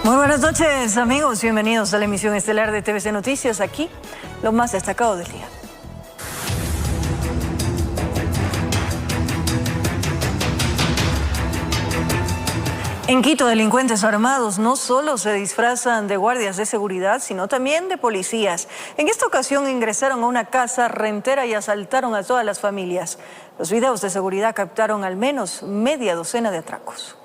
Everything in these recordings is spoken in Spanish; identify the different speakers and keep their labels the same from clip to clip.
Speaker 1: Muy buenas noches, amigos. Bienvenidos a la emisión estelar de TVC Noticias. Aquí, lo más destacado del día. En Quito, delincuentes armados no solo se disfrazan de guardias de seguridad, sino también de policías. En esta ocasión ingresaron a una casa rentera y asaltaron a todas las familias. Los videos de seguridad captaron al menos media docena de atracos.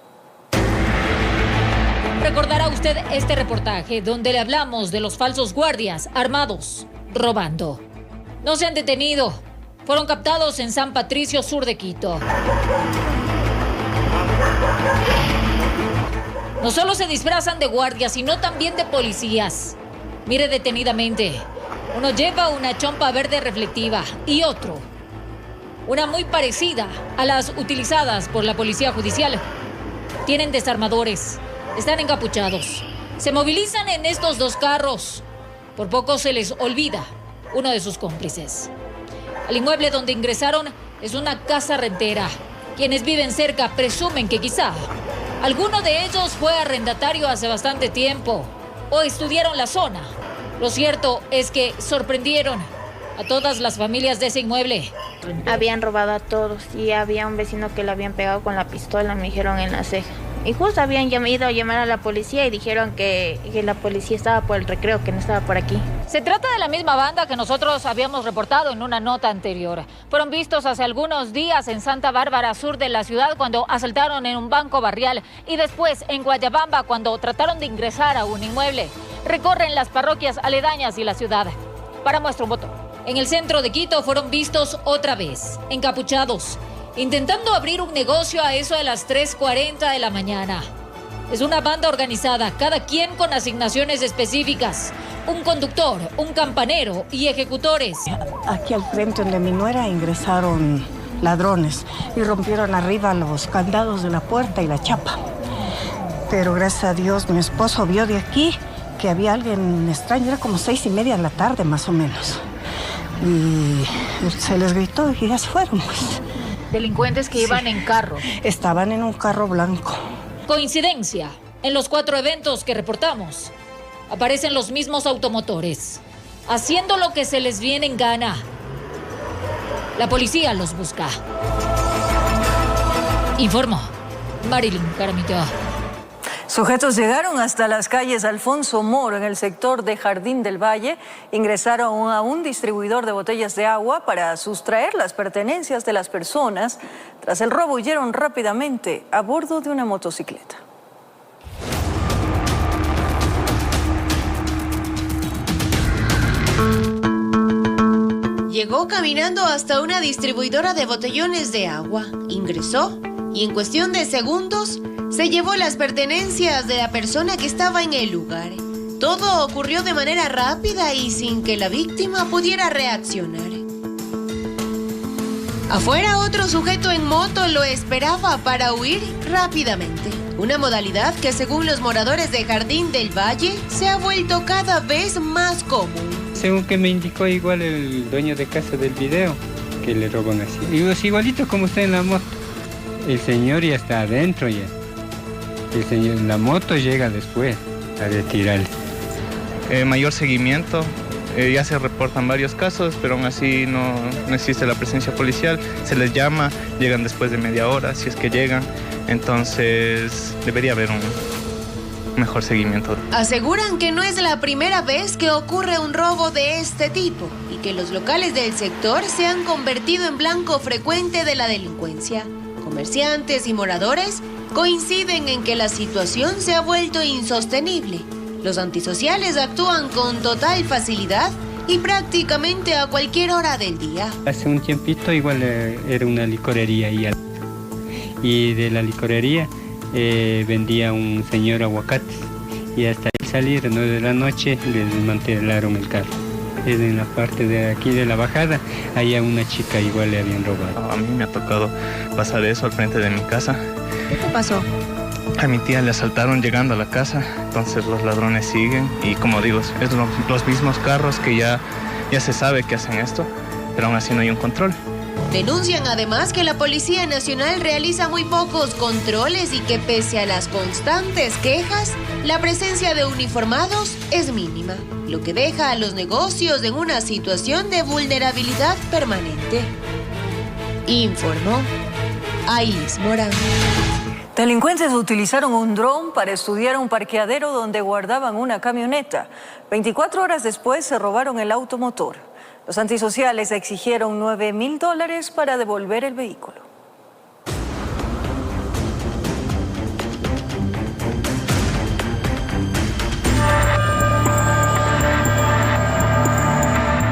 Speaker 2: Recordará usted este reportaje donde le hablamos de los falsos guardias armados robando. No se han detenido. Fueron captados en San Patricio, sur de Quito. No solo se disfrazan de guardias, sino también de policías. Mire detenidamente. Uno lleva una chompa verde reflectiva y otro, una muy parecida a las utilizadas por la policía judicial. Tienen desarmadores, están encapuchados. Se movilizan en estos dos carros. Por poco se les olvida uno de sus cómplices. El inmueble donde ingresaron es una casa rentera. Quienes viven cerca presumen que quizá alguno de ellos fue arrendatario hace bastante tiempo o estudiaron la zona. Lo cierto es que sorprendieron a todas las familias de ese inmueble.
Speaker 3: Habían robado a todos y había un vecino que le habían pegado con la pistola, me dijeron, en la ceja. Y justo habían ido a llamar a la policía y dijeron que la policía estaba por el recreo, que no estaba por aquí.
Speaker 2: Se trata de la misma banda que nosotros habíamos reportado en una nota anterior. Fueron vistos hace algunos días en Santa Bárbara, sur de la ciudad, cuando asaltaron en un banco barrial, y después en Guayabamba, cuando trataron de ingresar a un inmueble. Recorren las parroquias aledañas y la ciudad. Para muestra un botón. En el centro de Quito fueron vistos otra vez, encapuchados, intentando abrir un negocio a eso de las 3:40 de la mañana. Es una banda organizada, cada quien con asignaciones específicas. Un conductor, un campanero y ejecutores.
Speaker 4: Aquí al frente donde mi nuera ingresaron ladrones y rompieron arriba los candados de la puerta y la chapa. Pero gracias a Dios mi esposo vio de aquí que había alguien extraño, era como 6:30 de la tarde más o menos. Y se les gritó y ya se fueron, pues.
Speaker 2: Delincuentes que iban en carro.
Speaker 4: Estaban en un carro blanco.
Speaker 2: Coincidencia, en los 4 eventos que reportamos, aparecen los mismos automotores, haciendo lo que se les viene en gana. La policía los busca. Informó Marilyn Caramillo.
Speaker 1: Sujetos llegaron hasta las calles Alfonso Moro en el sector de Jardín del Valle, ingresaron a un distribuidor de botellas de agua para sustraer las pertenencias de las personas. Tras el robo huyeron rápidamente a bordo de una motocicleta.
Speaker 5: Llegó caminando hasta una distribuidora de botellones de agua, ingresó y en cuestión de segundos se llevó las pertenencias de la persona que estaba en el lugar. Todo ocurrió de manera rápida y sin que la víctima pudiera reaccionar. Afuera, otro sujeto en moto lo esperaba para huir rápidamente. Una modalidad que, según los moradores de Jardín del Valle, se ha vuelto cada vez más común.
Speaker 6: Según que me indicó igual el dueño de casa del video, que le roban así. Y es igualito como está en la moto. El señor ya está adentro ya. El señor, la moto llega después a retirarle.
Speaker 7: Mayor seguimiento, ya se reportan varios casos, pero aún así no existe la presencia policial. Se les llama, llegan después de media hora, si es que llegan. Entonces debería haber un mejor seguimiento.
Speaker 5: Aseguran que no es la primera vez que ocurre un robo de este tipo y que los locales del sector se han convertido en blanco frecuente de la delincuencia. Comerciantes y moradores coinciden en que la situación se ha vuelto insostenible. Los antisociales actúan con total facilidad y prácticamente a cualquier hora del día.
Speaker 6: Hace un tiempito igual era una licorería ahí. Y de la licorería vendía un señor aguacates. Y hasta el salir a 9 de la noche le desmantelaron el carro. En la parte de aquí de la bajada, ahí a una chica igual le habían robado.
Speaker 7: A mí me ha tocado pasar eso al frente de mi casa.
Speaker 5: ¿Qué te pasó?
Speaker 7: A mi tía le asaltaron llegando a la casa, entonces los ladrones siguen y como digo, es los mismos carros que ya se sabe que hacen esto, pero aún así no hay un control.
Speaker 5: Denuncian además que la Policía Nacional realiza muy pocos controles y que pese a las constantes quejas, la presencia de uniformados es mínima, lo que deja a los negocios en una situación de vulnerabilidad permanente. Informó Ailis Morán.
Speaker 1: Delincuentes utilizaron un dron para estudiar un parqueadero donde guardaban una camioneta. 24 horas después se robaron el automotor. Los antisociales exigieron $9.000 para devolver el vehículo.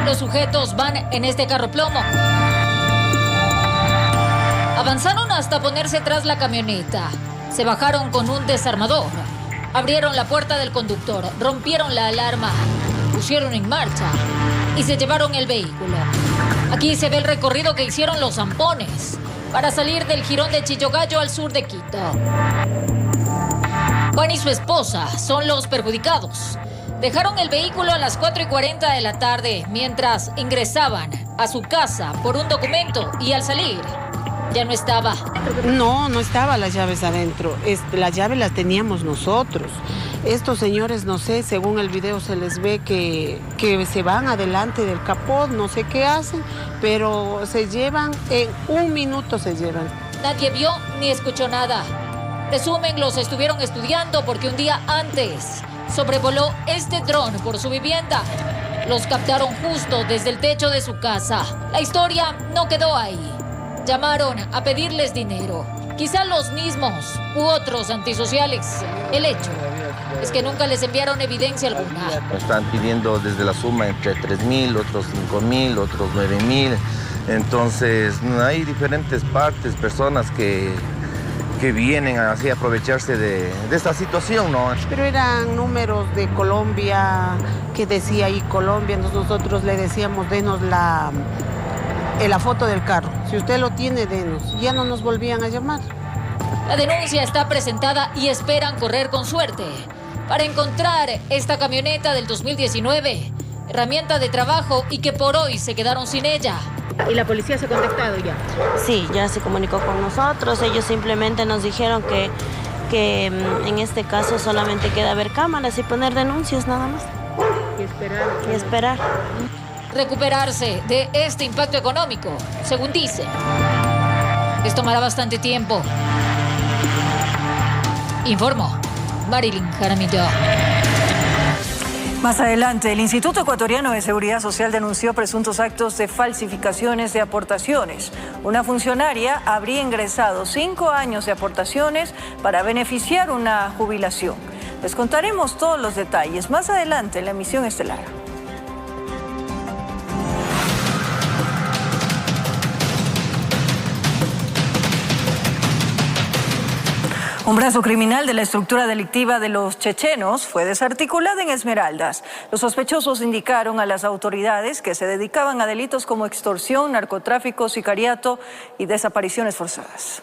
Speaker 2: Los sujetos van en este carro plomo. Avanzaron hasta ponerse tras la camioneta. Se bajaron con un desarmador. Abrieron la puerta del conductor, rompieron la alarma, pusieron en marcha y se llevaron el vehículo. Aquí se ve el recorrido que hicieron los zampones para salir del jirón de Chillogallo al sur de Quito. Juan y su esposa son los perjudicados. Dejaron el vehículo a las 4:40 de la tarde mientras ingresaban a su casa por un documento y al salir ya no estaba.
Speaker 8: No estaba las llaves adentro. Las llaves las teníamos nosotros. Estos señores, no sé, según el video se les ve que se van adelante del capot, no sé qué hacen, pero se llevan, en un minuto se llevan.
Speaker 2: Nadie vio ni escuchó nada. Presumen los estuvieron estudiando porque un día antes sobrevoló este dron por su vivienda. Los captaron justo desde el techo de su casa. La historia no quedó ahí. Llamaron a pedirles dinero. Quizá los mismos u otros antisociales. El hecho es que nunca les enviaron evidencia alguna.
Speaker 9: Están pidiendo desde la suma entre 3.000, otros 5.000, otros 9.000. Entonces hay diferentes partes, personas que vienen así a aprovecharse de esta situación, ¿no?
Speaker 8: Pero eran números de Colombia, que decía ahí Colombia, nosotros le decíamos, denos la foto del carro. Si usted lo tiene, denos. Ya no nos volvían a llamar.
Speaker 2: La denuncia está presentada y esperan correr con suerte para encontrar esta camioneta del 2019, herramienta de trabajo y que por hoy se quedaron sin ella.
Speaker 3: ¿Y la policía se ha contactado ya?
Speaker 10: Sí, ya se comunicó con nosotros. Ellos simplemente nos dijeron que en este caso solamente queda ver cámaras y poner denuncias nada más. Y esperar.
Speaker 2: Recuperarse de este impacto económico, según dicen. Les tomará bastante tiempo. Informó Marilyn Jaramillo.
Speaker 1: Más adelante, el Instituto Ecuatoriano de Seguridad Social denunció presuntos actos de falsificaciones de aportaciones. Una funcionaria habría ingresado 5 años de aportaciones para beneficiar una jubilación. Les contaremos todos los detalles más adelante en la emisión estelar. Un brazo criminal de la estructura delictiva de los chechenos fue desarticulado en Esmeraldas. Los sospechosos indicaron a las autoridades que se dedicaban a delitos como extorsión, narcotráfico, sicariato y desapariciones forzadas.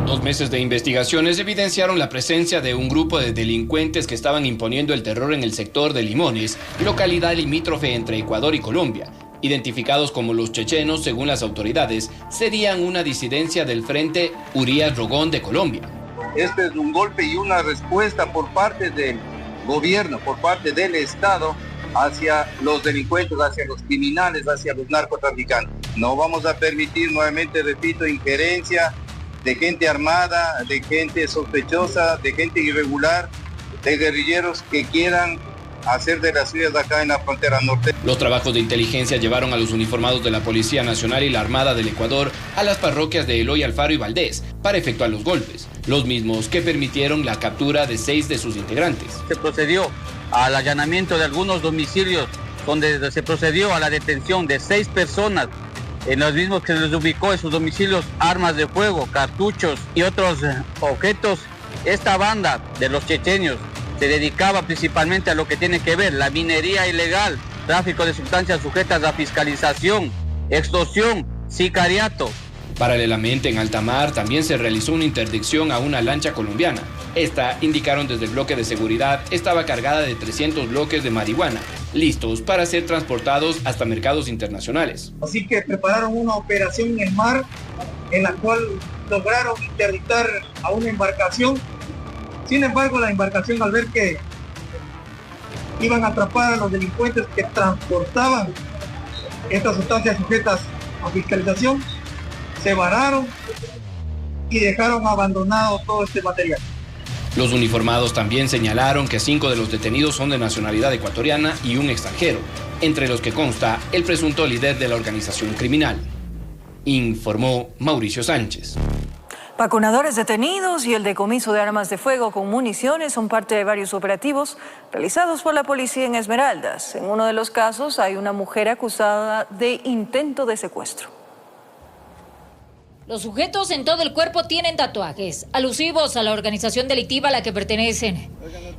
Speaker 11: 2 meses de investigaciones evidenciaron la presencia de un grupo de delincuentes que estaban imponiendo el terror en el sector de Limones, localidad limítrofe entre Ecuador y Colombia. Identificados como los chechenos, según las autoridades, serían una disidencia del Frente Urias Rogón de Colombia.
Speaker 12: Este es un golpe y una respuesta por parte del gobierno, por parte del Estado, hacia los delincuentes, hacia los criminales, hacia los narcotraficantes. No vamos a permitir, nuevamente repito, injerencia de gente armada, de gente sospechosa, de gente irregular, de guerrilleros que quieran hacer de las suyas acá en la frontera norte.
Speaker 11: Los trabajos de inteligencia llevaron a los uniformados de la Policía Nacional y la Armada del Ecuador a las parroquias de Eloy, Alfaro y Valdés para efectuar los golpes, los mismos que permitieron la captura de 6 de sus integrantes.
Speaker 13: Se procedió al allanamiento de algunos domicilios donde se procedió a la detención de 6 personas, en los mismos que se les ubicó en sus domicilios armas de fuego, cartuchos y otros objetos. Esta banda de los checheños se dedicaba principalmente a lo que tiene que ver la minería ilegal, tráfico de sustancias sujetas a fiscalización, extorsión, sicariato.
Speaker 11: Paralelamente, en alta mar también se realizó una interdicción a una lancha colombiana. Esta, indicaron desde el bloque de seguridad, estaba cargada de 300 bloques de marihuana listos para ser transportados hasta mercados internacionales.
Speaker 14: Así que prepararon una operación en el mar en la cual lograron interdictar a una embarcación. Sin embargo, la embarcación, al ver que iban a atrapar a los delincuentes que transportaban estas sustancias sujetas a fiscalización, se vararon y dejaron abandonado todo este material.
Speaker 11: Los uniformados también señalaron que 5 de los detenidos son de nacionalidad ecuatoriana y un extranjero, entre los que consta el presunto líder de la organización criminal, informó Mauricio Sánchez.
Speaker 1: Vacunadores detenidos y el decomiso de armas de fuego con municiones son parte de varios operativos realizados por la policía en Esmeraldas. En uno de los casos hay una mujer acusada de intento de secuestro.
Speaker 2: Los sujetos en todo el cuerpo tienen tatuajes alusivos a la organización delictiva a la que pertenecen.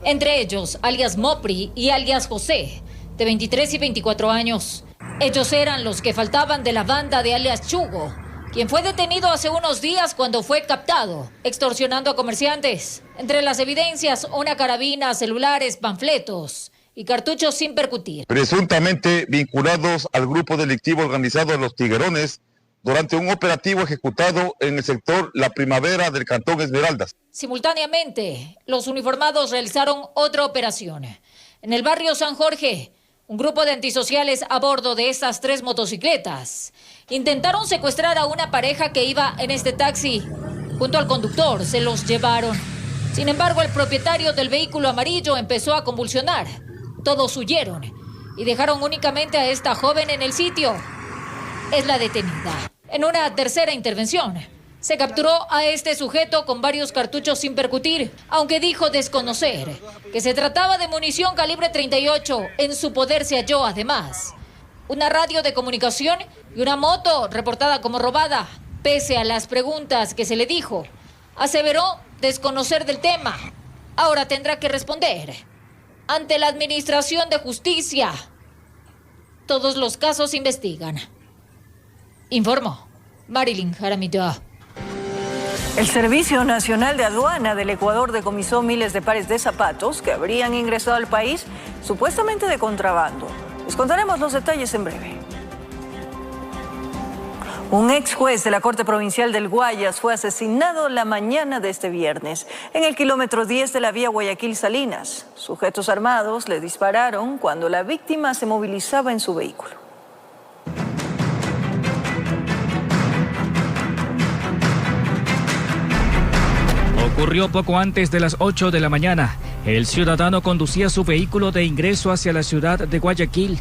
Speaker 2: Entre ellos, alias Mopri y alias José, de 23 y 24 años. Ellos eran los que faltaban de la banda de alias Chugo, quien fue detenido hace unos días cuando fue captado, extorsionando a comerciantes. Entre las evidencias, una carabina, celulares, panfletos y cartuchos sin percutir.
Speaker 15: Presuntamente vinculados al grupo delictivo organizado Los Tiguerones, durante un operativo ejecutado en el sector La Primavera del Cantón Esmeraldas.
Speaker 2: Simultáneamente, los uniformados realizaron otra operación. En el barrio San Jorge, un grupo de antisociales a bordo de estas 3 motocicletas intentaron secuestrar a una pareja que iba en este taxi. Junto al conductor se los llevaron. Sin embargo, el propietario del vehículo amarillo empezó a convulsionar. Todos huyeron y dejaron únicamente a esta joven en el sitio. Es la detenida. En una tercera intervención, se capturó a este sujeto con varios cartuchos sin percutir, aunque dijo desconocer que se trataba de munición calibre 38. En su poder se halló además una radio de comunicación y una moto reportada como robada. Pese a las preguntas que se le dijo, aseveró desconocer del tema. Ahora tendrá que responder ante la Administración de Justicia. Todos los casos se investigan. Informó Marilyn Jaramillo.
Speaker 1: El Servicio Nacional de Aduana del Ecuador decomisó miles de pares de zapatos que habrían ingresado al país supuestamente de contrabando. Les contaremos los detalles en breve. Un ex juez de la Corte Provincial del Guayas fue asesinado la mañana de este viernes en el kilómetro 10 de la vía Guayaquil-Salinas. Sujetos armados le dispararon cuando la víctima se movilizaba en su vehículo.
Speaker 16: Ocurrió poco antes de las 8 de la mañana. El ciudadano conducía su vehículo de ingreso hacia la ciudad de Guayaquil.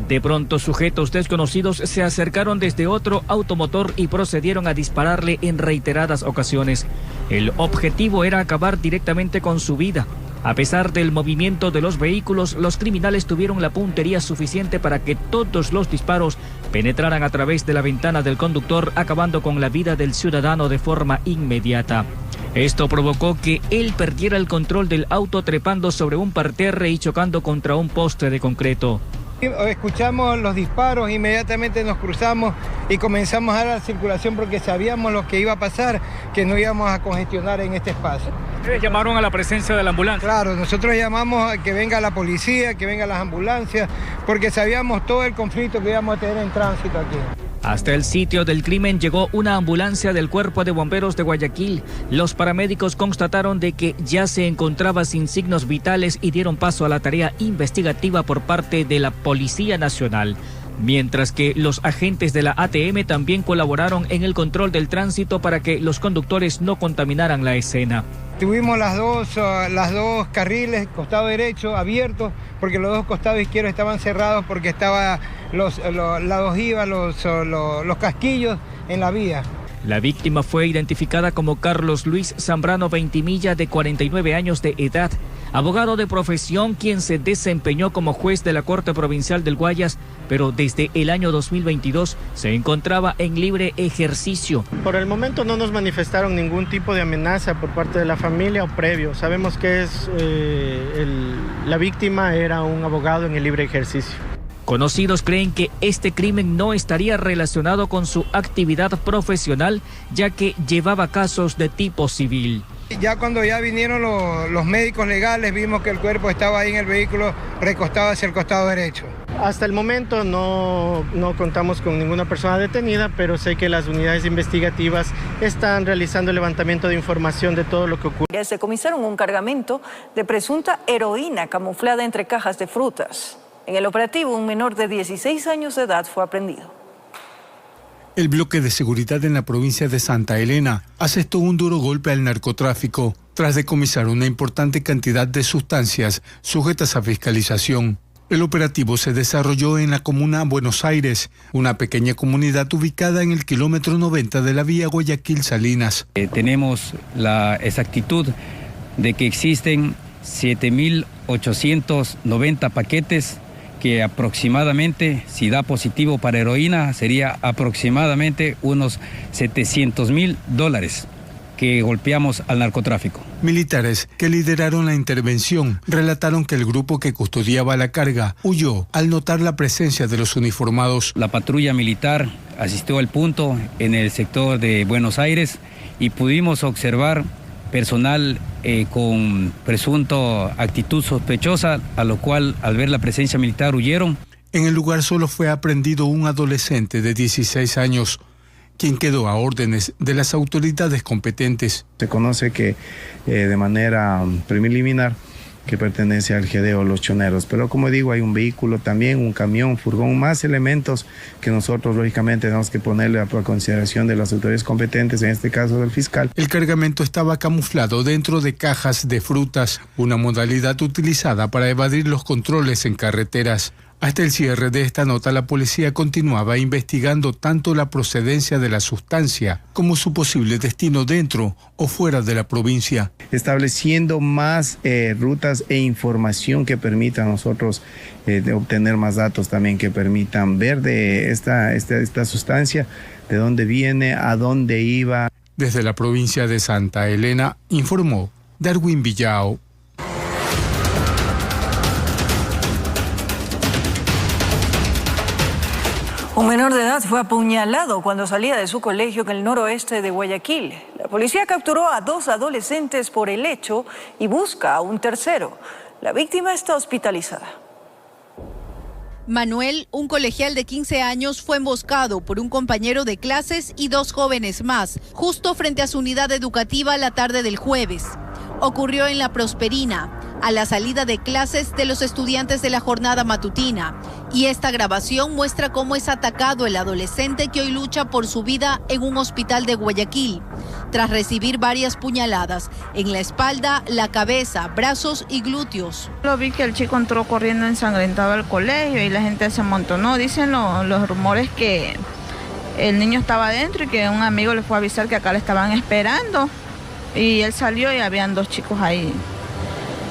Speaker 16: De pronto, sujetos desconocidos se acercaron desde otro automotor y procedieron a dispararle en reiteradas ocasiones. El objetivo era acabar directamente con su vida. A pesar del movimiento de los vehículos, los criminales tuvieron la puntería suficiente para que todos los disparos penetraran a través de la ventana del conductor, acabando con la vida del ciudadano de forma inmediata. Esto provocó que él perdiera el control del auto trepando sobre un parterre y chocando contra un poste de concreto.
Speaker 17: Escuchamos los disparos, inmediatamente nos cruzamos y comenzamos a dar circulación porque sabíamos lo que iba a pasar, que no íbamos a congestionar en este espacio.
Speaker 16: ¿Ustedes llamaron a la presencia de la ambulancia?
Speaker 17: Claro, nosotros llamamos a que venga la policía, que vengan las ambulancias, porque sabíamos todo el conflicto que íbamos a tener en tránsito aquí.
Speaker 16: Hasta el sitio del crimen llegó una ambulancia del Cuerpo de Bomberos de Guayaquil. Los paramédicos constataron de que ya se encontraba sin signos vitales y dieron paso a la tarea investigativa por parte de la Policía Nacional. Mientras que los agentes de la ATM también colaboraron en el control del tránsito para que los conductores no contaminaran la escena.
Speaker 17: Tuvimos las dos carriles, costado derecho, abiertos, porque los dos costados izquierdos estaban cerrados porque estaban los casquillos en la vía.
Speaker 16: La víctima fue identificada como Carlos Luis Zambrano Veintimilla, de 49 años de edad, abogado de profesión, quien se desempeñó como juez de la Corte Provincial del Guayas, pero desde el año 2022 se encontraba en libre ejercicio.
Speaker 18: Por el momento no nos manifestaron ningún tipo de amenaza por parte de la familia o previo. Sabemos que la víctima era un abogado en el libre ejercicio.
Speaker 16: Conocidos creen que este crimen no estaría relacionado con su actividad profesional, ya que llevaba casos de tipo civil.
Speaker 17: Ya cuando ya vinieron los médicos legales, vimos que el cuerpo estaba ahí en el vehículo recostado hacia el costado derecho.
Speaker 18: Hasta el momento no contamos con ninguna persona detenida, pero sé que las unidades investigativas están realizando el levantamiento de información de todo lo que ocurre.
Speaker 1: Se decomisaron un cargamento de presunta heroína camuflada entre cajas de frutas. En el operativo, un menor de 16 años de edad fue aprehendido.
Speaker 19: El bloque de seguridad en la provincia de Santa Elena asestó un duro golpe al narcotráfico tras decomisar una importante cantidad de sustancias sujetas a fiscalización. El operativo se desarrolló en la comuna Buenos Aires, una pequeña comunidad ubicada en el kilómetro 90 de la vía Guayaquil-Salinas.
Speaker 20: Tenemos la exactitud de que existen 7.890 paquetes que aproximadamente, si da positivo para heroína, sería aproximadamente unos $700.000 que golpeamos al narcotráfico.
Speaker 19: Militares que lideraron la intervención relataron que el grupo que custodiaba la carga huyó al notar la presencia de los uniformados.
Speaker 20: La patrulla militar asistió al punto en el sector de Buenos Aires y pudimos observar personal con presunto actitud sospechosa, a lo cual al ver la presencia militar huyeron.
Speaker 19: En el lugar solo fue aprehendido un adolescente de 16 años, quien quedó a órdenes de las autoridades competentes.
Speaker 21: Se conoce que de manera preliminar que pertenece al GDO Los Choneros, pero como digo, hay un vehículo también, un camión, furgón, más elementos que nosotros lógicamente tenemos que ponerle a consideración de las autoridades competentes, en este caso del fiscal.
Speaker 19: El cargamento estaba camuflado dentro de cajas de frutas, una modalidad utilizada para evadir los controles en carreteras. Hasta el cierre de esta nota, la policía continuaba investigando tanto la procedencia de la sustancia como su posible destino dentro o fuera de la provincia.
Speaker 21: Estableciendo más rutas e información que permita a nosotros de obtener más datos también, que permitan ver de esta sustancia, de dónde viene, a dónde iba.
Speaker 19: Desde la provincia de Santa Elena, informó Darwin Villao.
Speaker 1: Un menor de edad fue apuñalado cuando salía de su colegio en el noroeste de Guayaquil. La policía capturó a 2 adolescentes por el hecho y busca a un tercero. La víctima está hospitalizada.
Speaker 22: Manuel, un colegial de 15 años, fue emboscado por un compañero de clases y 2 jóvenes más, justo frente a su unidad educativa la tarde del jueves. Ocurrió en La Prosperina, a la salida de clases de los estudiantes de la jornada matutina. Y esta grabación muestra cómo es atacado el adolescente que hoy lucha por su vida en un hospital de Guayaquil, tras recibir varias puñaladas en la espalda, la cabeza, brazos y glúteos.
Speaker 3: Lo vi que el chico entró corriendo ensangrentado al colegio y la gente se amontonó. Dicen los rumores que el niño estaba adentro y que un amigo le fue a avisar que acá le estaban esperando. Y él salió y habían 2 chicos ahí.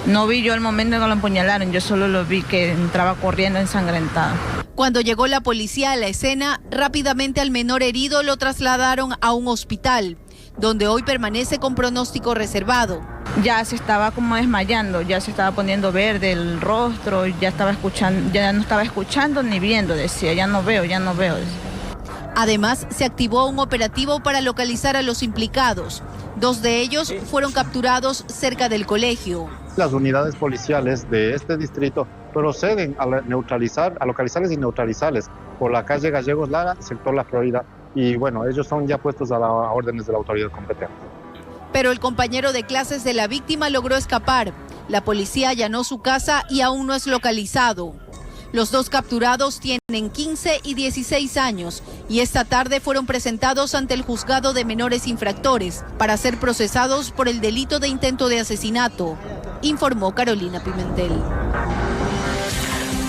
Speaker 3: No vi yo el momento en que lo empuñalaron, yo solo lo vi que entraba corriendo ensangrentado.
Speaker 22: Cuando llegó la policía a la escena, rápidamente al menor herido lo trasladaron a un hospital, donde hoy permanece con pronóstico reservado.
Speaker 3: Ya se estaba como desmayando, ya se estaba poniendo verde el rostro, ya no estaba escuchando ni viendo, decía, ya no veo. Decía.
Speaker 22: Además, se activó un operativo para localizar a los implicados. 2 de ellos fueron capturados cerca del colegio.
Speaker 23: Las unidades policiales de este distrito proceden a localizarles y neutralizarles por la calle Gallegos Lara, sector La Florida, y bueno, ellos son ya puestos a las órdenes de la autoridad competente.
Speaker 22: Pero el compañero de clases de la víctima logró escapar. La policía allanó su casa y aún no es localizado. Los 2 capturados tienen 15 y 16 años y esta tarde fueron presentados ante el juzgado de menores infractores para ser procesados por el delito de intento de asesinato, informó Carolina Pimentel.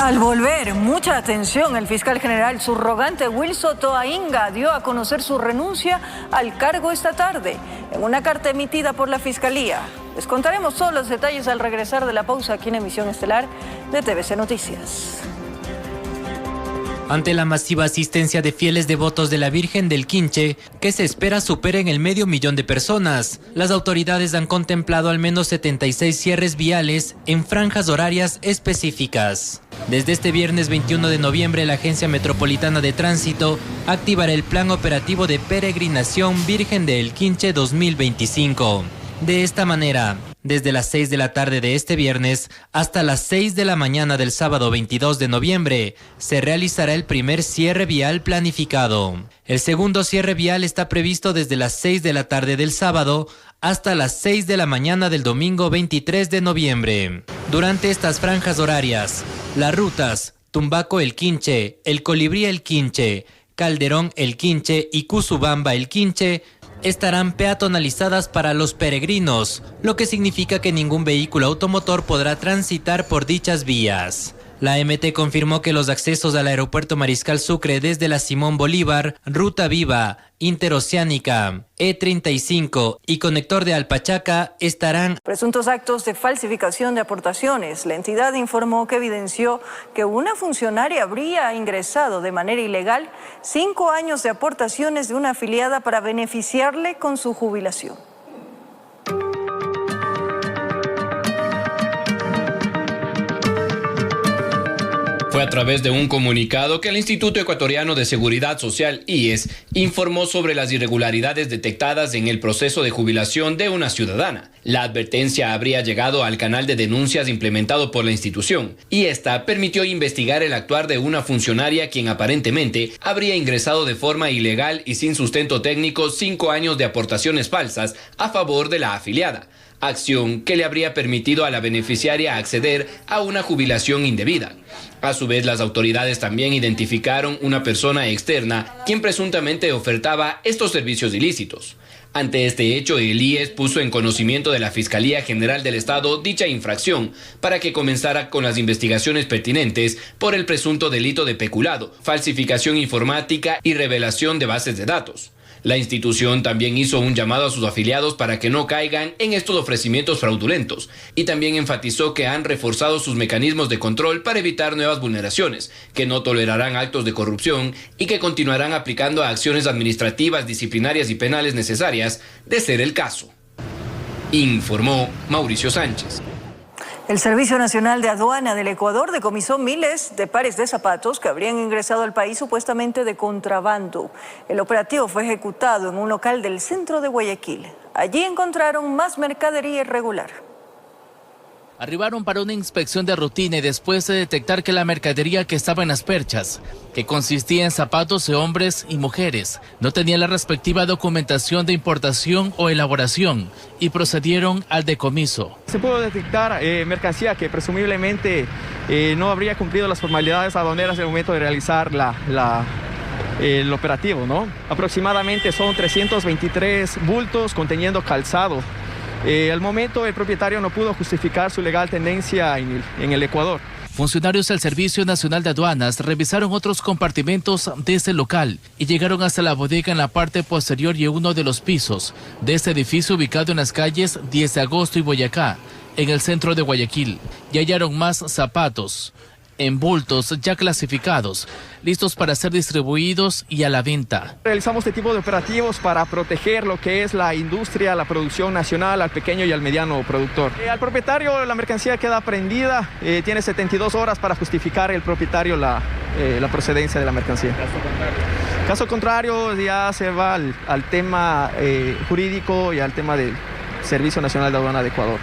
Speaker 1: Al volver, mucha atención, el fiscal general subrogante Wilson Toainga dio a conocer su renuncia al cargo esta tarde en una carta emitida por la Fiscalía. Les contaremos todos los detalles al regresar de la pausa aquí en Emisión Estelar de TVC Noticias.
Speaker 24: Ante la masiva asistencia de fieles devotos de la Virgen del Quinche, que se espera superen el 500.000 de personas, las autoridades han contemplado al menos 76 cierres viales en franjas horarias específicas. Desde este viernes 21 de noviembre, la Agencia Metropolitana de Tránsito activará el Plan Operativo de Peregrinación Virgen del Quinche 2025. De esta manera, desde las 6 de la tarde de este viernes hasta las 6 de la mañana del sábado 22 de noviembre, se realizará el primer cierre vial planificado. El segundo cierre vial está previsto desde las 6 de la tarde del sábado hasta las 6 de la mañana del domingo 23 de noviembre. Durante estas franjas horarias, las rutas Tumbaco El Quinche, El Colibrí El Quinche, Calderón El Quinche y Cusubamba El Quinche estarán peatonalizadas para los peregrinos, lo que significa que ningún vehículo automotor podrá transitar por dichas vías. La MT confirmó que los accesos al aeropuerto Mariscal Sucre desde la Simón Bolívar, Ruta Viva, Interoceánica, E35 y Conector de Alpachaca estarán.
Speaker 1: Presuntos actos de falsificación de aportaciones. La entidad informó que evidenció que una funcionaria habría ingresado de manera ilegal 5 años de aportaciones de una afiliada para beneficiarle con su jubilación.
Speaker 11: Fue a través de un comunicado que el Instituto Ecuatoriano de Seguridad Social, IES, informó sobre las irregularidades detectadas en el proceso de jubilación de una ciudadana. La advertencia habría llegado al canal de denuncias implementado por la institución, y esta permitió investigar el actuar de una funcionaria quien aparentemente habría ingresado de forma ilegal y sin sustento técnico 5 años de aportaciones falsas a favor de la afiliada, acción que le habría permitido a la beneficiaria acceder a una jubilación indebida. A su vez, las autoridades también identificaron una persona externa quien presuntamente ofertaba estos servicios ilícitos. Ante este hecho, el IES puso en conocimiento de la Fiscalía General del Estado dicha infracción para que comenzara con las investigaciones pertinentes por el presunto delito de peculado, falsificación informática y revelación de bases de datos. La institución también hizo un llamado a sus afiliados para que no caigan en estos ofrecimientos fraudulentos y también enfatizó que han reforzado sus mecanismos de control para evitar nuevas vulneraciones, que no tolerarán actos de corrupción y que continuarán aplicando acciones administrativas, disciplinarias y penales necesarias de ser el caso. Informó Mauricio Sánchez.
Speaker 1: El Servicio Nacional de Aduana del Ecuador decomisó miles de pares de zapatos que habrían ingresado al país supuestamente de contrabando. El operativo fue ejecutado en un local del centro de Guayaquil. Allí encontraron más mercadería irregular.
Speaker 4: Arribaron para una inspección de rutina y después de detectar que la mercadería que estaba en las perchas, que consistía en zapatos de hombres y mujeres, no tenía la respectiva documentación de importación o elaboración y procedieron al decomiso.
Speaker 5: Se pudo detectar mercancía que presumiblemente no habría cumplido las formalidades aduaneras en el momento de realizar el operativo, ¿no? Aproximadamente son 323 bultos conteniendo calzado. Al momento el propietario no pudo justificar su legal tenencia en el Ecuador.
Speaker 4: Funcionarios del Servicio Nacional de Aduanas revisaron otros compartimentos de este local y llegaron hasta la bodega en la parte posterior y uno de los pisos de este edificio ubicado en las calles 10 de Agosto y Boyacá, en el centro de Guayaquil, y hallaron más zapatos en bultos ya clasificados, listos para ser distribuidos y a la venta.
Speaker 5: Realizamos este tipo de operativos para proteger lo que es la industria, la producción nacional, al pequeño y al mediano productor. Al propietario la mercancía queda aprehendida, tiene 72 horas para justificar el propietario la procedencia de la mercancía. Caso contrario ya se va al tema jurídico y al tema del Servicio Nacional de Aduana de Ecuador.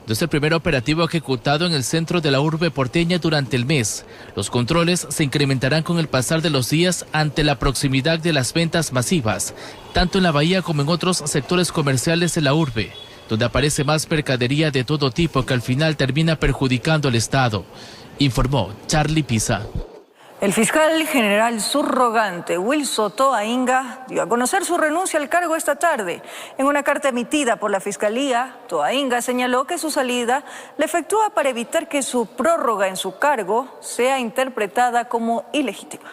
Speaker 4: Desde el primer operativo ejecutado en el centro de la urbe porteña durante el mes, los controles se incrementarán con el pasar de los días ante la proximidad de las ventas masivas, tanto en la bahía como en otros sectores comerciales de la urbe, donde aparece más mercadería de todo tipo que al final termina perjudicando al Estado, informó Charlie Pisa.
Speaker 1: El fiscal general subrogante Wilson Toa Inga dio a conocer su renuncia al cargo esta tarde. En una carta emitida por la Fiscalía, Toa Inga señaló que su salida la efectúa para evitar que su prórroga en su cargo sea interpretada como ilegítima.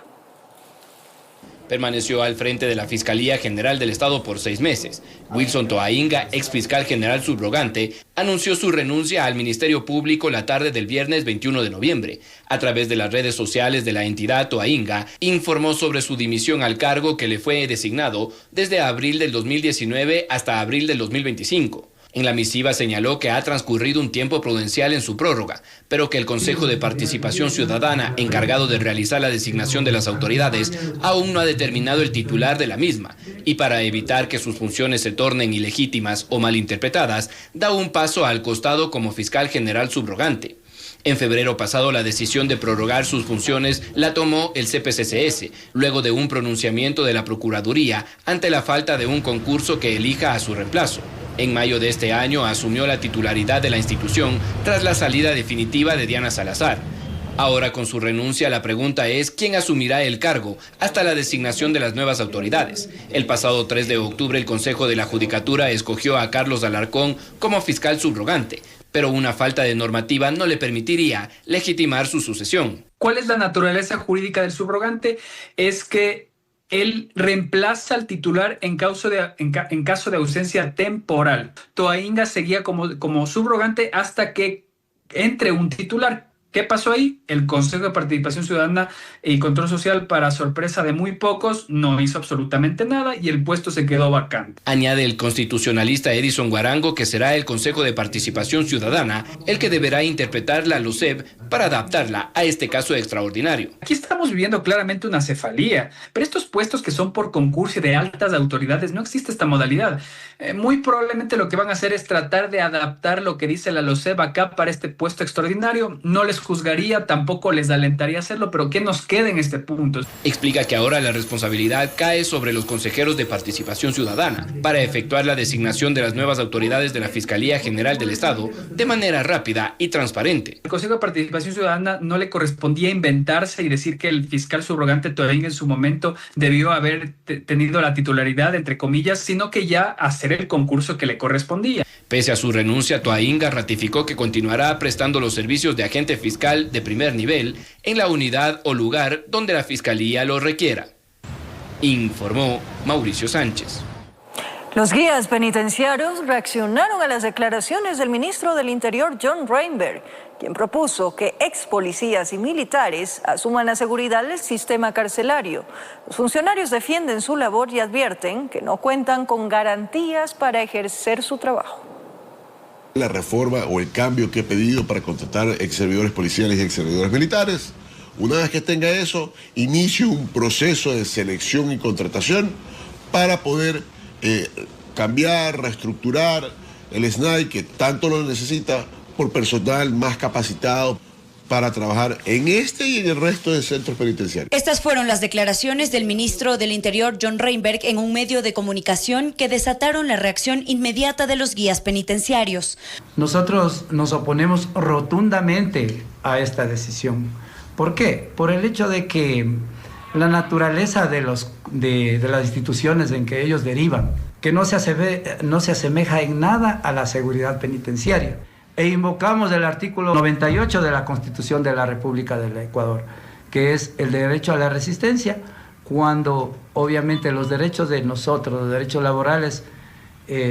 Speaker 11: Permaneció al frente de la Fiscalía General del Estado por 6 meses. Wilson Toa Inga, ex fiscal general subrogante, anunció su renuncia al Ministerio Público la tarde del viernes 21 de noviembre. A través de las redes sociales de la entidad, Toa Inga informó sobre su dimisión al cargo que le fue designado desde abril del 2019 hasta abril del 2025. En la misiva señaló que ha transcurrido un tiempo prudencial en su prórroga, pero que el Consejo de Participación Ciudadana, encargado de realizar la designación de las autoridades, aún no ha determinado el titular de la misma, y para evitar que sus funciones se tornen ilegítimas o malinterpretadas, da un paso al costado como fiscal general subrogante. En febrero pasado, la decisión de prorrogar sus funciones la tomó el CPCCS, luego de un pronunciamiento de la Procuraduría ante la falta de un concurso que elija a su reemplazo. En mayo de este año asumió la titularidad de la institución tras la salida definitiva de Diana Salazar. Ahora, con su renuncia, la pregunta es quién asumirá el cargo hasta la designación de las nuevas autoridades. El pasado 3 de octubre, el Consejo de la Judicatura escogió a Carlos Alarcón como fiscal subrogante, pero una falta de normativa no le permitiría legitimar su sucesión.
Speaker 6: ¿Cuál es la naturaleza jurídica del subrogante? Es que él reemplaza al titular en caso de ausencia temporal. Toainga seguía como subrogante hasta que entre un titular. ¿Qué pasó ahí? El Consejo de Participación Ciudadana y Control Social, para sorpresa de muy pocos, no hizo absolutamente nada y el puesto se quedó vacante.
Speaker 11: Añade el constitucionalista Edison Guarango que será el Consejo de Participación Ciudadana el que deberá interpretar la LUCEP para adaptarla a este caso extraordinario.
Speaker 6: Aquí estamos viviendo claramente una cefalía, pero estos puestos que son por concurso y de altas autoridades, no existe esta modalidad. Muy probablemente lo que van a hacer es tratar de adaptar lo que dice la LUCEP acá para este puesto extraordinario. No les juzgaría, tampoco les alentaría a hacerlo, pero ¿qué nos queda en este punto?
Speaker 11: Explica que ahora la responsabilidad cae sobre los consejeros de Participación Ciudadana para efectuar la designación de las nuevas autoridades de la Fiscalía General del Estado de manera rápida y transparente.
Speaker 6: El Consejo de Participación Ciudadana no le correspondía inventarse y decir que el fiscal subrogante Toainga en su momento debió haber tenido la titularidad, entre comillas, sino que ya hacer el concurso que le correspondía.
Speaker 11: Pese a su renuncia, Toainga ratificó que continuará prestando los servicios de agente fiscal de primer nivel en la unidad o lugar donde la Fiscalía lo requiera. Informó Mauricio Sánchez.
Speaker 1: Los guías penitenciarios reaccionaron a las declaraciones del ministro del Interior, John Reinberg, quien propuso que ex policías y militares asuman la seguridad del sistema carcelario. Los funcionarios defienden su labor y advierten que no cuentan con garantías para ejercer su trabajo.
Speaker 7: La reforma o el cambio que he pedido para contratar ex servidores policiales y ex servidores militares, una vez que tenga eso, inicio un proceso de selección y contratación para poder cambiar, reestructurar el SNAI, que tanto lo necesita, por personal más capacitado para trabajar en este y en el resto de centros penitenciarios.
Speaker 8: Estas fueron las declaraciones del ministro del Interior, John Reinberg, en un medio de comunicación que desataron la reacción inmediata de los guías penitenciarios.
Speaker 9: Nosotros nos oponemos rotundamente a esta decisión. ¿Por qué? Por el hecho de que la naturaleza de las instituciones en que ellos derivan, que no se asemeja en nada a la seguridad penitenciaria. E invocamos el artículo 98 de la Constitución de la República del Ecuador, que es el derecho a la resistencia, cuando obviamente los derechos de nosotros, los derechos laborales,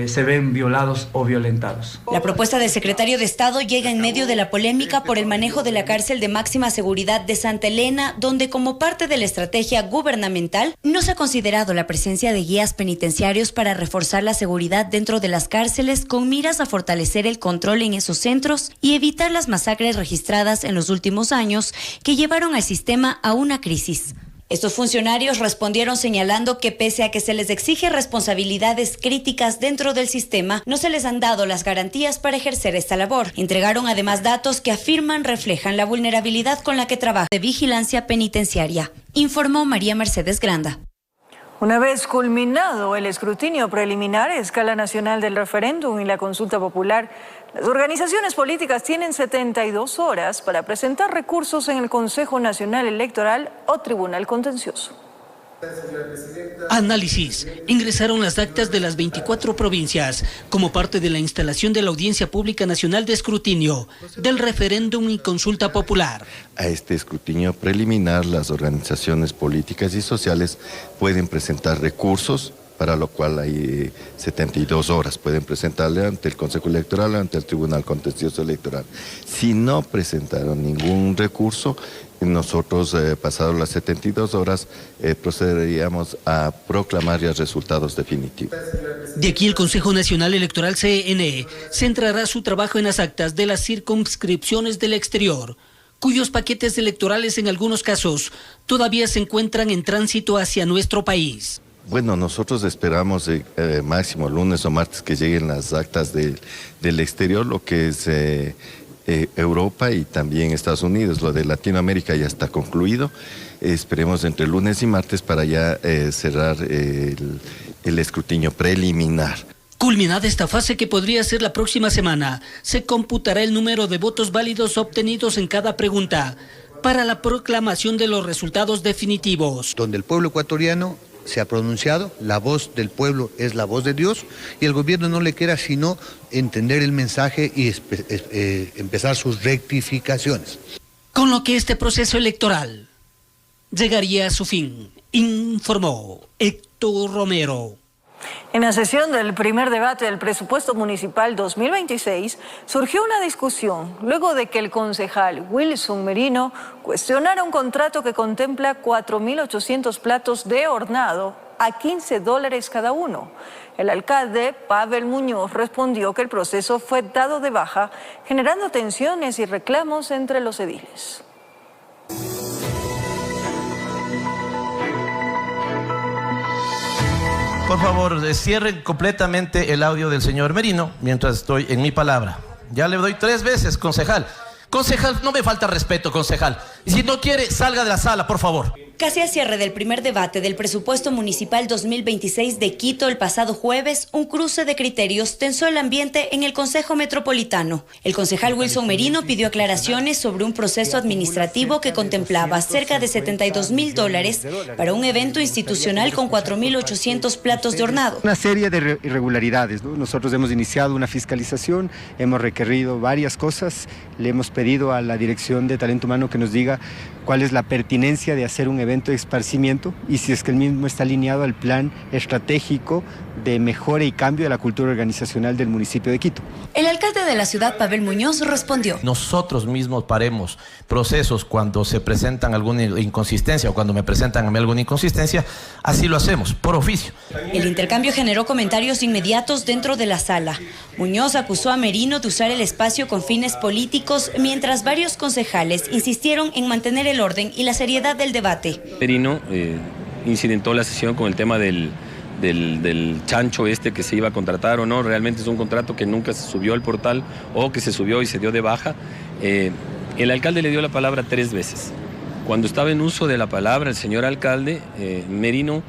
Speaker 9: se ven violados o violentados.
Speaker 8: La propuesta del secretario de Estado llega en medio de la polémica por el manejo de la cárcel de máxima seguridad de Santa Elena, donde como parte de la estrategia gubernamental no se ha considerado la presencia de guías penitenciarios para reforzar la seguridad dentro de las cárceles con miras a fortalecer el control en esos centros y evitar las masacres registradas en los últimos años que llevaron al sistema a una crisis. Estos funcionarios respondieron señalando que pese a que se les exige responsabilidades críticas dentro del sistema, no se les han dado las garantías para ejercer esta labor. Entregaron además datos que afirman reflejan la vulnerabilidad con la que trabaja de vigilancia penitenciaria, informó María Mercedes Granda.
Speaker 1: Una vez culminado el escrutinio preliminar a escala nacional del referéndum y la consulta popular, las organizaciones políticas tienen 72 horas para presentar recursos en el Consejo Nacional Electoral o Tribunal Contencioso.
Speaker 25: Análisis. Ingresaron las actas de las 24 provincias como parte de la instalación de la Audiencia Pública Nacional de Escrutinio, del referéndum y consulta popular.
Speaker 26: A este escrutinio preliminar, las organizaciones políticas y sociales pueden presentar recursos
Speaker 10: para lo cual hay 72 horas. Pueden presentarle ante el Consejo Electoral, ante el Tribunal Contencioso Electoral. Si no presentaron ningún recurso, nosotros, pasadas las 72 horas, procederíamos a proclamar ya resultados definitivos.
Speaker 25: De aquí el Consejo Nacional Electoral, CNE, centrará su trabajo en las actas de las circunscripciones del exterior, cuyos paquetes electorales en algunos casos todavía se encuentran en tránsito hacia nuestro país.
Speaker 10: Bueno, nosotros esperamos máximo lunes o martes que lleguen las actas del exterior, lo que es Europa y también Estados Unidos. Lo de Latinoamérica ya está concluido. Esperemos entre lunes y martes para ya cerrar el escrutinio preliminar.
Speaker 25: Culminada esta fase, que podría ser la próxima semana, se computará el número de votos válidos obtenidos en cada pregunta para la proclamación de los resultados definitivos.
Speaker 12: Donde el pueblo ecuatoriano se ha pronunciado, la voz del pueblo es la voz de Dios, y el gobierno no le queda sino entender el mensaje y empezar sus rectificaciones.
Speaker 25: Con lo que este proceso electoral llegaría a su fin, informó Héctor Romero.
Speaker 1: En la sesión del primer debate del presupuesto municipal 2026 surgió una discusión luego de que el concejal Wilson Merino cuestionara un contrato que contempla 4.800 platos de hornado a $15 cada uno. El alcalde Pavel Muñoz respondió que el proceso fue dado de baja, generando tensiones y reclamos entre los ediles.
Speaker 13: Por favor, cierren completamente el audio del señor Merino mientras estoy en mi palabra. Ya le doy 3 veces, concejal. Concejal, no me falta respeto, concejal. Y si no quiere, salga de la sala, por favor.
Speaker 8: Casi a cierre del primer debate del presupuesto municipal 2026 de Quito el pasado jueves, un cruce de criterios tensó el ambiente en el Consejo Metropolitano. El concejal Wilson Merino pidió aclaraciones sobre un proceso administrativo que contemplaba cerca de $72.000 para un evento institucional con 4.800 platos de hornado.
Speaker 14: Una serie de irregularidades, ¿no? Nosotros hemos iniciado una fiscalización, hemos requerido varias cosas, le hemos pedido a la Dirección de Talento Humano que nos diga cuál es la pertinencia de hacer un evento de esparcimiento y si es que el mismo está alineado al plan estratégico de mejora y cambio de la cultura organizacional del municipio de Quito.
Speaker 8: El alcalde de la ciudad, Pavel Muñoz, respondió:
Speaker 13: nosotros mismos paremos procesos cuando se presentan alguna inconsistencia o cuando me presentan a mí alguna inconsistencia, así lo hacemos, por oficio.
Speaker 8: El intercambio generó comentarios inmediatos dentro de la sala. Muñoz acusó a Merino de usar el espacio con fines políticos, mientras varios concejales insistieron en mantener el orden y la seriedad del debate.
Speaker 15: Merino incidentó la sesión con el tema del chancho que se iba a contratar o no. Realmente es un contrato que nunca se subió al portal o que se subió y se dio de baja. El alcalde le dio la palabra 3 veces. Cuando estaba en uso de la palabra el señor alcalde, Merino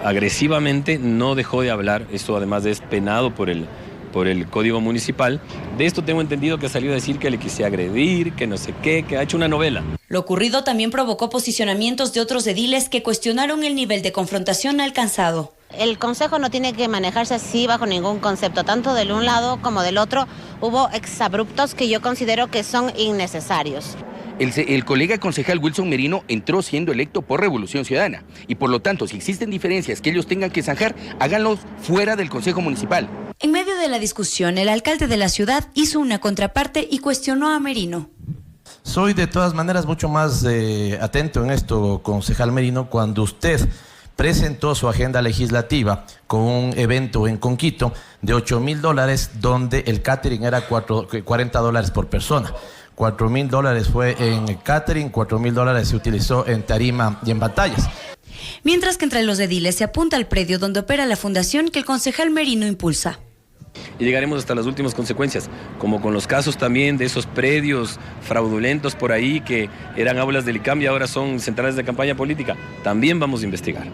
Speaker 15: agresivamente no dejó de hablar. Esto además es penado por el Código Municipal. De esto tengo entendido que salió a decir que le quise agredir, que no sé qué, que ha hecho una novela.
Speaker 8: Lo ocurrido también provocó posicionamientos de otros ediles que cuestionaron el nivel de confrontación alcanzado.
Speaker 26: El consejo no tiene que manejarse así bajo ningún concepto, tanto del un lado como del otro. Hubo exabruptos que yo considero que son innecesarios.
Speaker 27: El colega concejal Wilson Merino entró siendo electo por Revolución Ciudadana y por lo tanto, si existen diferencias que ellos tengan que zanjar, háganlos fuera del Consejo Municipal.
Speaker 8: En medio de la discusión, el alcalde de la ciudad hizo una contraparte y cuestionó a Merino.
Speaker 13: Soy de todas maneras mucho más atento en esto, concejal Merino, cuando usted presentó su agenda legislativa con un evento en Conquito de $8.000 donde el catering era $40 por persona. $4.000 fue en catering, $4.000 se utilizó en tarima y en batallas.
Speaker 8: Mientras que entre los ediles se apunta al predio donde opera la fundación que el concejal Merino impulsa.
Speaker 15: Y llegaremos hasta las últimas consecuencias, como con los casos también de esos predios fraudulentos por ahí que eran aulas del ICAM y ahora son centrales de campaña política. También vamos a investigar.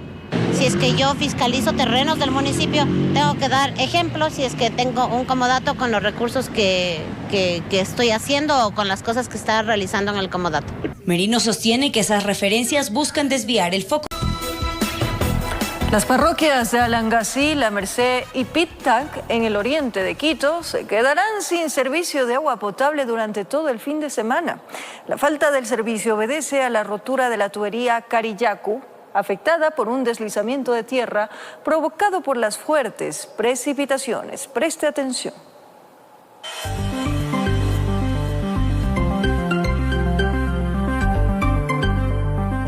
Speaker 26: Si es que yo fiscalizo terrenos del municipio, tengo que dar ejemplos si es que tengo un comodato con los recursos que estoy haciendo o con las cosas que está realizando en el comodato.
Speaker 8: Merino sostiene que esas referencias buscan desviar el foco.
Speaker 1: Las parroquias de Alangasí, La Merced y Pitac, en el oriente de Quito, se quedarán sin servicio de agua potable durante todo el fin de semana. La falta del servicio obedece a la rotura de la tubería Carillacu, afectada por un deslizamiento de tierra provocado por las fuertes precipitaciones. Preste atención.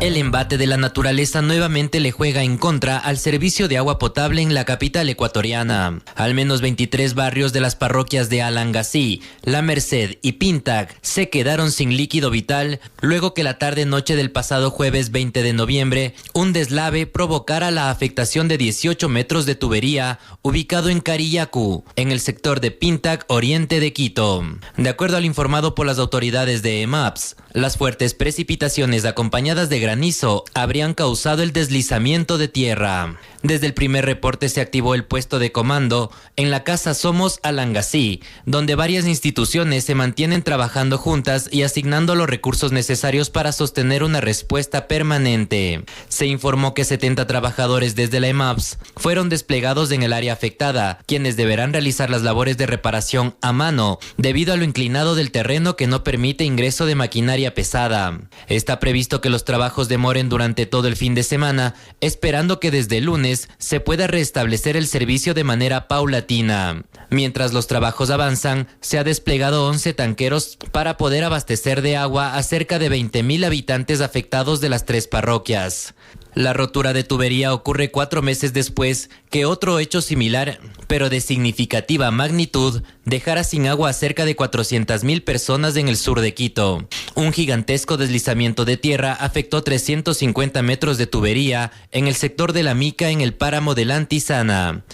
Speaker 24: El embate de la naturaleza nuevamente le juega en contra al servicio de agua potable en la capital ecuatoriana. Al menos 23 barrios de las parroquias de Alangasí, La Merced y Pintac se quedaron sin líquido vital luego que la tarde-noche del pasado jueves 20 de noviembre un deslave provocara la afectación de 18 metros de tubería ubicado en Carillacu, en el sector de Pintac, oriente de Quito. De acuerdo al informado por las autoridades de EMAPS, las fuertes precipitaciones acompañadas de granizo habrían causado el deslizamiento de tierra. Desde el primer reporte se activó el puesto de comando en la Casa Somos Alangasí, donde varias instituciones se mantienen trabajando juntas y asignando los recursos necesarios para sostener una respuesta permanente. Se informó que 70 trabajadores desde la EMAPS fueron desplegados en el área afectada, quienes deberán realizar las labores de reparación a mano, debido a lo inclinado del terreno que no permite ingreso de maquinaria pesada. Está previsto que los trabajos demoren durante todo el fin de semana, esperando que desde el lunes se pueda restablecer el servicio de manera paulatina. Mientras los trabajos avanzan, se ha desplegado 11 tanqueros para poder abastecer de agua a cerca de 20,000 habitantes afectados de las 3 parroquias. La rotura de tubería ocurre 4 meses después que otro hecho similar, pero de significativa magnitud, dejara sin agua a cerca de 400,000 personas en el sur de Quito. Un gigantesco deslizamiento de tierra afectó 350 metros de tubería en el sector de La Mica en el páramo de la Antisana.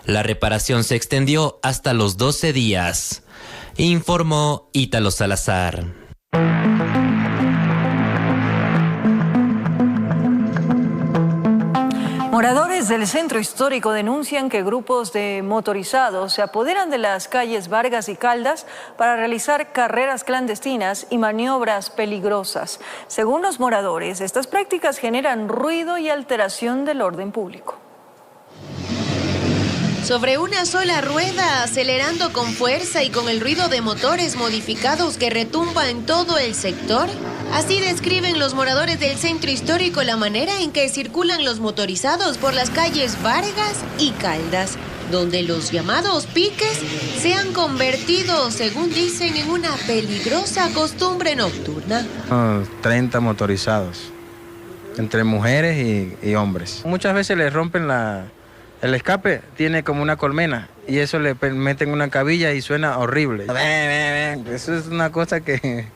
Speaker 24: La reparación se extendió hasta los 12 días. Informó Ítalo Salazar.
Speaker 1: Moradores del centro histórico denuncian que grupos de motorizados se apoderan de las calles Vargas y Caldas para realizar carreras clandestinas y maniobras peligrosas. Según los moradores, estas prácticas generan ruido y alteración del orden público.
Speaker 2: Sobre una sola rueda, acelerando con fuerza y con el ruido de motores modificados que retumba en todo el sector. Así describen los moradores del centro histórico la manera en que circulan los motorizados por las calles Vargas y Caldas, donde los llamados piques se han convertido, según dicen, en una peligrosa costumbre nocturna.
Speaker 16: 30 motorizados, entre mujeres y hombres. Muchas veces les rompen el escape, tiene como una colmena y eso le meten una cabilla y suena horrible. Eso es una cosa que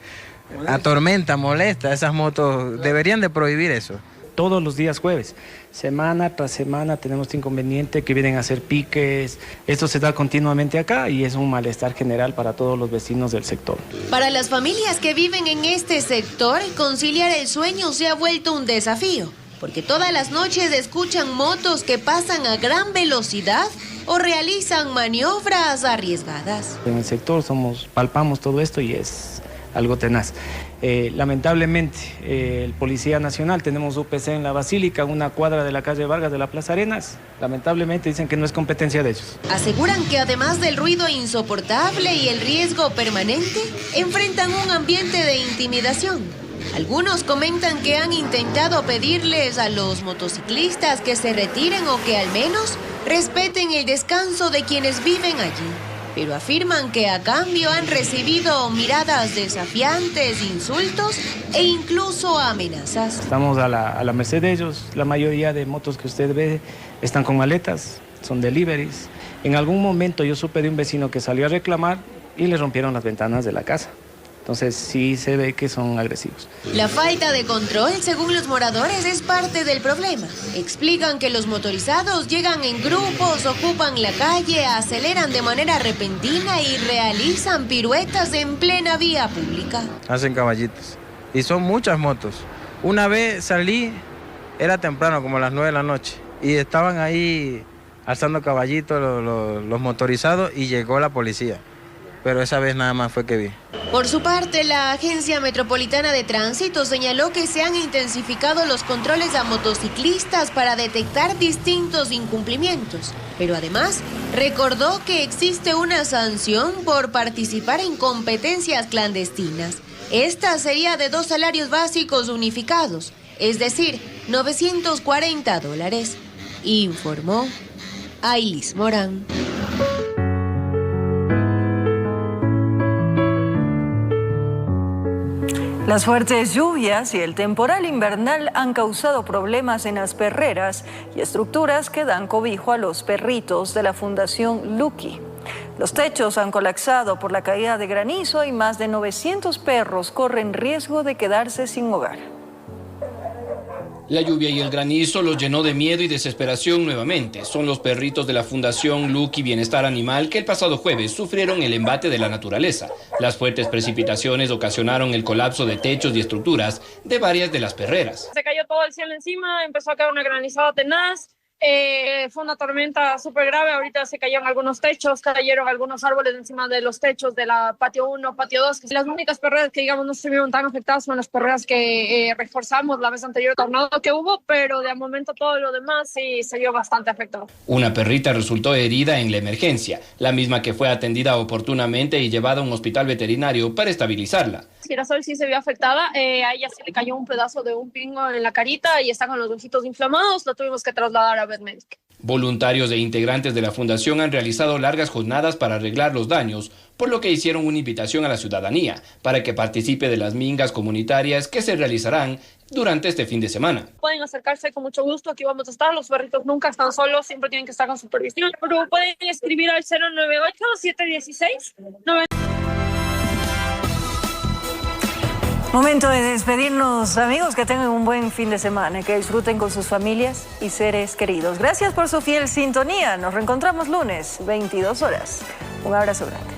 Speaker 16: atormenta, molesta. Esas motos deberían de prohibir eso.
Speaker 17: Todos los días jueves, semana tras semana tenemos inconveniente que vienen a hacer piques. Esto se da continuamente acá y es un malestar general para todos los vecinos del sector.
Speaker 2: Para las familias que viven en este sector, conciliar el sueño se ha vuelto un desafío, porque todas las noches escuchan motos que pasan a gran velocidad o realizan maniobras arriesgadas.
Speaker 17: En el sector palpamos todo esto y es algo tenaz. Lamentablemente, el Policía Nacional, tenemos UPC en la Basílica, una cuadra de la calle Vargas de la Plaza Arenas. Lamentablemente dicen que no es competencia de ellos.
Speaker 2: Aseguran que además del ruido insoportable y el riesgo permanente, enfrentan un ambiente de intimidación. Algunos comentan que han intentado pedirles a los motociclistas que se retiren o que al menos respeten el descanso de quienes viven allí, pero afirman que a cambio han recibido miradas desafiantes, insultos e incluso amenazas.
Speaker 17: Estamos a la merced de ellos. La mayoría de motos que usted ve están con maletas, son deliveries. En algún momento yo supe de un vecino que salió a reclamar y le rompieron las ventanas de la casa. Entonces sí se ve que son agresivos.
Speaker 2: La falta de control, según los moradores, es parte del problema. Explican que los motorizados llegan en grupos, ocupan la calle, aceleran de manera repentina y realizan piruetas en plena vía pública.
Speaker 16: Hacen caballitos. Y son muchas motos. Una vez salí, era temprano, como a las 9 de la noche, y estaban ahí alzando caballitos los motorizados y llegó la policía. Pero esa vez nada más fue que vi.
Speaker 2: Por su parte, la Agencia Metropolitana de Tránsito señaló que se han intensificado los controles a motociclistas para detectar distintos incumplimientos. Pero además, recordó que existe una sanción por participar en competencias clandestinas. Esta sería de 2 salarios básicos unificados, es decir, $940, informó Ailis Morán.
Speaker 1: Las fuertes lluvias y el temporal invernal han causado problemas en las perreras y estructuras que dan cobijo a los perritos de la Fundación Lucky. Los techos han colapsado por la caída de granizo y más de 900 perros corren riesgo de quedarse sin hogar.
Speaker 11: La lluvia y el granizo los llenó de miedo y desesperación nuevamente. Son los perritos de la Fundación Lucky Bienestar Animal que el pasado jueves sufrieron el embate de la naturaleza. Las fuertes precipitaciones ocasionaron el colapso de techos y estructuras de varias de las perreras.
Speaker 3: Se cayó todo el cielo encima, empezó a caer una granizada tenaz. Fue una tormenta súper grave, ahorita se cayeron algunos techos, cayeron algunos árboles encima de los techos de la patio 1, patio 2. Las únicas perreras que digamos no se vieron tan afectadas son las perreras que reforzamos la vez anterior tornado que hubo, pero de momento todo lo demás sí se vio bastante afectado.
Speaker 11: Una perrita resultó herida en la emergencia, la misma que fue atendida oportunamente y llevada a un hospital veterinario para estabilizarla.
Speaker 3: Girasol sí se vio afectada, a ella se le cayó un pedazo de un pingo en la carita y está con los ojitos inflamados, la tuvimos que trasladar a VetMedic.
Speaker 11: Voluntarios e integrantes de la fundación han realizado largas jornadas para arreglar los daños, por lo que hicieron una invitación a la ciudadanía para que participe de las mingas comunitarias que se realizarán durante este fin de semana.
Speaker 3: Pueden acercarse con mucho gusto, aquí vamos a estar, los perritos nunca están solos, siempre tienen que estar con supervisión, pero pueden escribir al 098-716-9.
Speaker 1: Momento de despedirnos, amigos, que tengan un buen fin de semana, que disfruten con sus familias y seres queridos. Gracias por su fiel sintonía. Nos reencontramos lunes, 22 horas. Un abrazo grande.